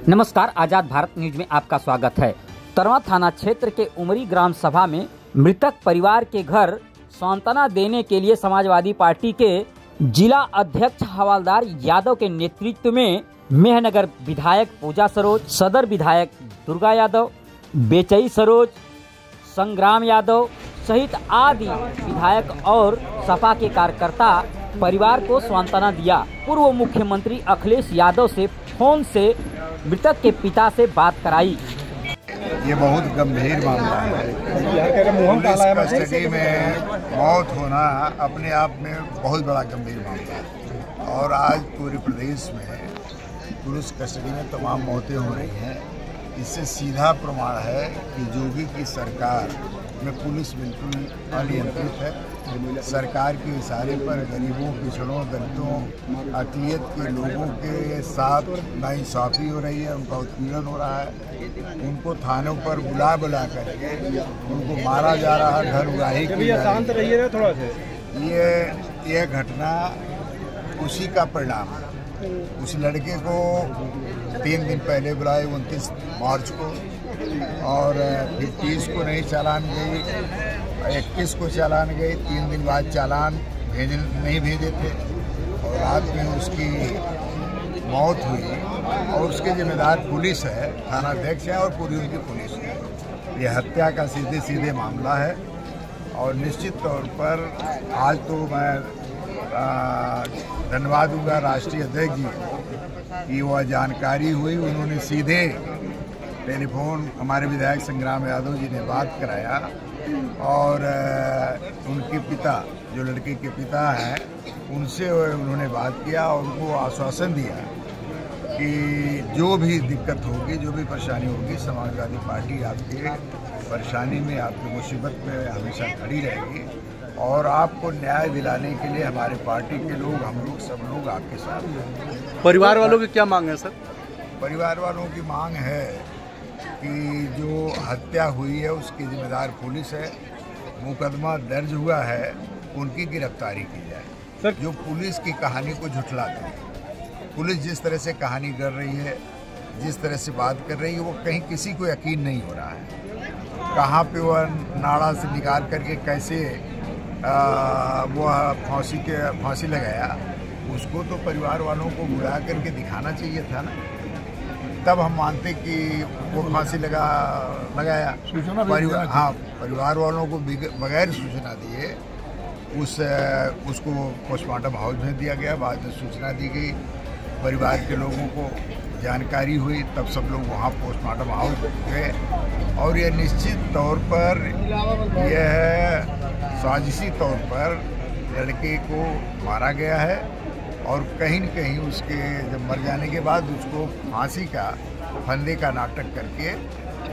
नमस्कार, आजाद भारत न्यूज में आपका स्वागत है। तरवा थाना क्षेत्र के उमरी ग्राम सभा में मृतक परिवार के घर सांत्वना देने के लिए समाजवादी पार्टी के जिला अध्यक्ष हवालदार यादव के नेतृत्व में मेहनगर विधायक पूजा सरोज, सदर विधायक दुर्गा यादव, बेचई सरोज, संग्राम यादव सहित आदि विधायक और सपा के कार्यकर्ता परिवार को सांत्वना दिया। पूर्व मुख्यमंत्री अखिलेश यादव से फोन से मृतक के पिता से बात कराई। ये बहुत गंभीर मामला है। पुलिस कस्टडी में मौत होना अपने आप में बहुत बड़ा गंभीर मामला है और आज पूरे प्रदेश में पुलिस कस्टडी में तमाम मौतें हो रही हैं। इससे सीधा प्रमाण है कि योगी की सरकार में पुलिस बिल्कुल अनियंत्रित है। सरकार के इशारे पर गरीबों, पिछड़ों, दलितों, अक़लियत के लोगों के साथ नाइंसाफ़ी हो रही है, उनका उत्पीड़न हो रहा है। उनको थानों पर बुला करके उनको मारा जा रहा है, घर उड़ाही की शांत रहिए थोड़ा सा। ये घटना उसी का परिणाम है। उस लड़के को 3 दिन पहले बुलाए 29 मार्च को और फिर 30 को नहीं चालान गई, 21 को चालान गई, 3 दिन बाद चालान नहीं भेजे थे और रात में उसकी मौत हुई। और उसके जिम्मेदार पुलिस है, थाना अध्यक्ष है और पूरी उनकी पुलिस है। ये हत्या का सीधे मामला है और निश्चित तौर पर आज तो मैं धन्यवाद दूंगा राष्ट्रीय अध्यक्ष जी की वह जानकारी हुई। उन्होंने सीधे टेलीफोन हमारे विधायक संग्राम यादव जी ने बात कराया और उनके पिता, जो लड़के के पिता हैं, उनसे उन्होंने बात किया और उनको आश्वासन दिया कि जो भी दिक्कत होगी, जो भी परेशानी होगी, समाजवादी पार्टी आपके परेशानी में, आपकी मुसीबत में हमेशा खड़ी रहेगी और आपको न्याय दिलाने के लिए हमारे पार्टी के लोग, हम लोग, सब लोग आपके साथ हैं। परिवार वालों की क्या मांग है सर? परिवार वालों की मांग है कि जो हत्या हुई है उसकी जिम्मेदार पुलिस है, मुकदमा दर्ज हुआ है, उनकी गिरफ्तारी की जाए सर। जो पुलिस की कहानी को झुठलाते हैं, पुलिस जिस तरह से कहानी कर रही है, जिस तरह से बात कर रही है, वो कहीं किसी को यकीन नहीं हो रहा है। कहाँ पे वह नाड़ा से निकाल करके कैसे वो फांसी लगाया, उसको तो परिवार वालों को बुला करके दिखाना चाहिए था ना, तब हम मानते कि वो फांसी लगाया। सूचना परिवार वालों को बगैर सूचना दिए उसको पोस्टमार्टम हाउस में दिया गया। बाद में सूचना दी गई, परिवार के लोगों को जानकारी हुई, तब सब लोग वहाँ पोस्टमार्टम हाउस गए और यह निश्चित तौर पर यह साजिशी तौर पर लड़के को मारा गया है और कहीं न कहीं उसके जब मर जाने के बाद उसको फांसी का फंदे का नाटक करके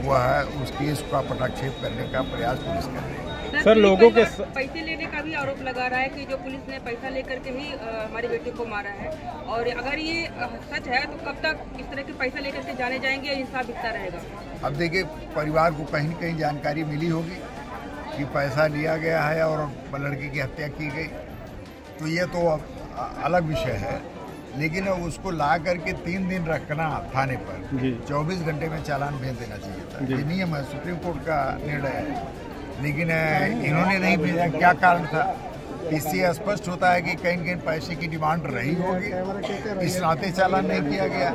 वह उस केस का पटाक्षेप करने का प्रयास पुलिस कर रही है। सर, लोगों के पैसे लेने का भी आरोप लगा रहा है कि जो पुलिस ने पैसा लेकर के ही हमारी बेटी को मारा है और अगर ये सच है तो कब तक इस तरह के पैसा लेकर के जाने जाएंगे या इंसाफ दिखता रहेगा? अब देखिए, परिवार को कहीं न कहीं जानकारी मिली होगी कि पैसा लिया गया है और लड़के की हत्या की गई, तो ये तो अलग विषय है। लेकिन उसको ला करके 3 दिन रखना थाने पर, 24 घंटे में चालान भेज देना चाहिए था। ये नियम है, सुप्रीम कोर्ट का निर्णय है, लेकिन इन्होंने नहीं भेजा। क्या कारण था? इससे स्पष्ट होता है कि कहीं न कहीं पैसे की डिमांड रही होगी, इस नाते चालान नहीं किया गया।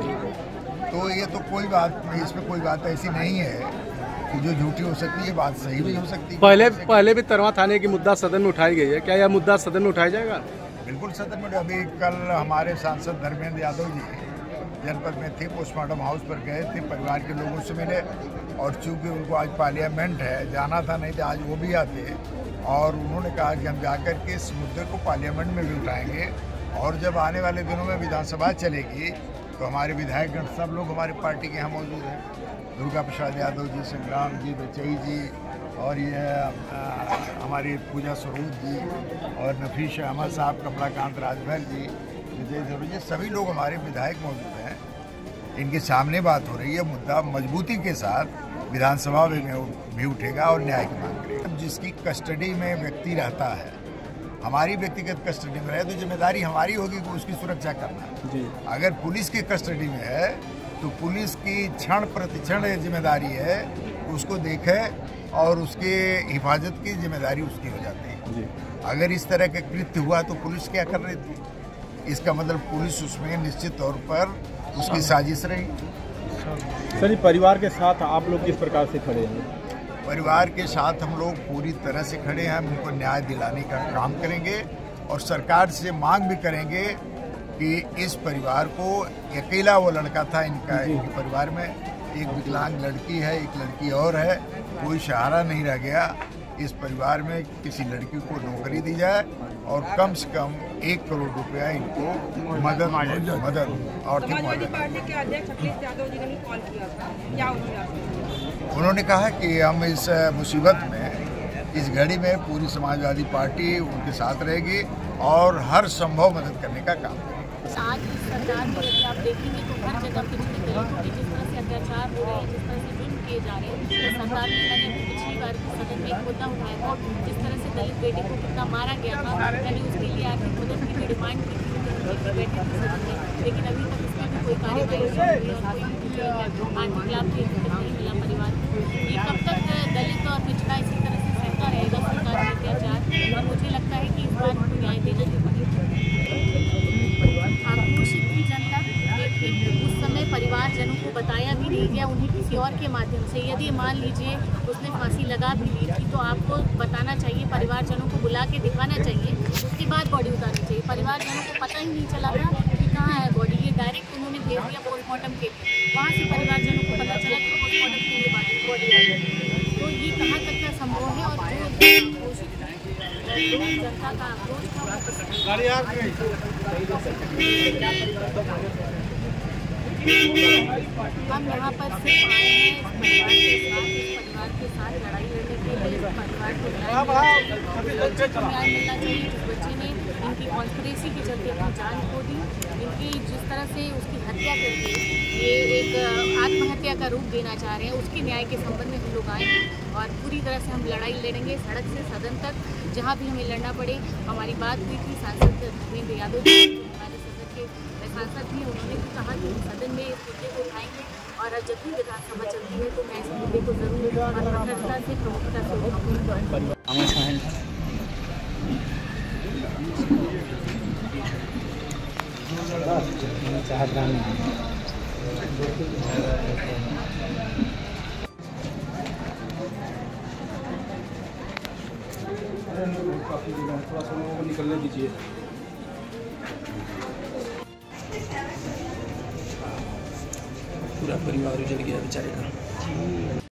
तो ये तो कोई बात नहीं, इसमें कोई बात ऐसी नहीं है कि जो झूठी हो सकती है, बात सही भी हो सकती है। पहले भी तरवा थाने की मुद्दा सदन में उठाई गई है, क्या यह मुद्दा सदन में उठाया जाएगा? बिल्कुल सदन में। अभी कल हमारे सांसद धर्मेंद्र यादव जी जनपद में थे, पोस्टमार्टम हाउस पर गए थे, परिवार के लोगों से मिले और चूंकि उनको आज पार्लियामेंट है, जाना था, नहीं तो आज वो भी आते, और उन्होंने कहा कि हम जाकर के इस मुद्दे को पार्लियामेंट में भी उठाएंगे और जब आने वाले दिनों में विधानसभा चलेगी तो हमारे विधायकगण सब लोग हमारी पार्टी के यहाँ मौजूद हैं। दुर्गा प्रसाद यादव जी, संग्राम जी, बेचई जी और ये हमारी पूजा सरोज जी और नफीस अहमद साहब, कमलाकांत राजभर जी, विजय जरूर जी, सभी लोग हमारे विधायक मौजूद हैं। इनके सामने बात हो रही है, मुद्दा मजबूती के साथ विधानसभा में भी उठेगा और न्याय की मांग करेगा। जिसकी कस्टडी में व्यक्ति रहता है, हमारी व्यक्तिगत कस्टडी में रहे तो जिम्मेदारी हमारी होगी कि उसकी सुरक्षा करना। अगर पुलिस की कस्टडी में है तो पुलिस की क्षण प्रतिक्षण जिम्मेदारी है, उसको देखे और उसके हिफाजत की जिम्मेदारी उसकी हो जाती है। अगर इस तरह का कृत्य हुआ तो पुलिस क्या कर रही थी? इसका मतलब पुलिस उसमें निश्चित तौर पर उसकी साजिश रही। सर, परिवार के साथ आप लोग किस प्रकार से खड़े हैं? परिवार के साथ हम लोग पूरी तरह से खड़े हैं। हम उनको न्याय दिलाने का काम करेंगे और सरकार से मांग भी करेंगे कि इस परिवार को, अकेला वो लड़का था इनके परिवार में, एक विकलांग लड़की है, एक लड़की और है, कोई सहारा नहीं रह गया। इस परिवार में किसी लड़की को नौकरी दी जाए और कम से कम 1 करोड़ रुपया इनको मदद और समाजवादी पार्टी के अध्यक्ष अखिलेश यादव जी ने भी कॉल किया था, क्या उन्होंने कहा कि हम इस मुसीबत में, इस घड़ी में पूरी समाजवादी पार्टी उनके साथ रहेगी और हर संभव मदद करने का काम करेगी। आज की सरकार में यदि आप देखेंगे तो हर जगह पिछले दलितों के जिस तरह से अत्याचार हो रहे हैं, जिस तरह से जुल्म किए जा रहे हैं, तो सरकार ने, मैंने पिछली बार सदन में एक मुद्दा उठाया था, जिस तरह से दलित बेटे को कितना मारा गया था, मैंने उसके लिए आर्थिक मदद की भी डिमांड की थी बैठे थे सदन में, लेकिन अभी तक इसमें भी कोई कार्रवाई नहीं हुई और कोई आर्थिक लाभ नहीं मिला परिवार को। ये कब तक दलित और पिछड़ा इसी तरह से सहता रहेगा सरकार के अत्याचार? और मुझे लगता है कि इस बार उनको न्याय देना ही पड़ेगा। आक्रोशित थी जनता, लेकिन उस समय परिवारजनों को बताया भी नहीं गया, उन्हें किसी और के माध्यम से, यदि मान लीजिए उसने फांसी लगा भी ली थी तो आपको बताना चाहिए, परिवारजनों को बुला के दिखाना चाहिए, उसके बाद बॉडी उतारनी चाहिए। परिवारजनों को पता ही नहीं चला था कि कहाँ है बॉडी, ये डायरेक्ट उन्होंने भेज दिया पोस्टमार्टम के लिए, वहाँ से परिवारजनों को पता चला कि पोस्टमार्टम के लिए बॉडी आई। तो ये कहाँ तक का संभव है? और जो घोषित जनता का आक्रोश था हम यहाँ पर सिर्फ आए हैं इस परिवार के साथ लड़ाई लड़ने के लिए। इस परिवार को बच्चे को न्याय मिलना चाहिए। जिस बच्चे ने इनकी कॉन्स्पिरेसी के चलते अपनी जान खो दी, इनकी जिस तरह से उसकी हत्या कर दी, ये एक आत्महत्या का रूप देना चाह रहे हैं, उसके न्याय के संबंध में हम लोग आए हैं और पूरी तरह से हम लड़ाई लड़ेंगे, सड़क से सदन तक, जहाँ भी हमें लड़ना पड़े। हमारी बात हुई थी सांसद धर्मेंद्र यादव जी, हमारे सदन के सांसद भी, उन्होंने भी कहा कि हम सदन में इस मुद्दे को उठाएंगे और जब भी विधानसभा चलती है तो मैं इस मुद्दे को जरूर और प्रखरता से, प्रमुखता से उठाऊंगी। थोड़ा सा लोगों को निकलने दीजिए। पूरा परिवार उजड़ गया बेचारे का।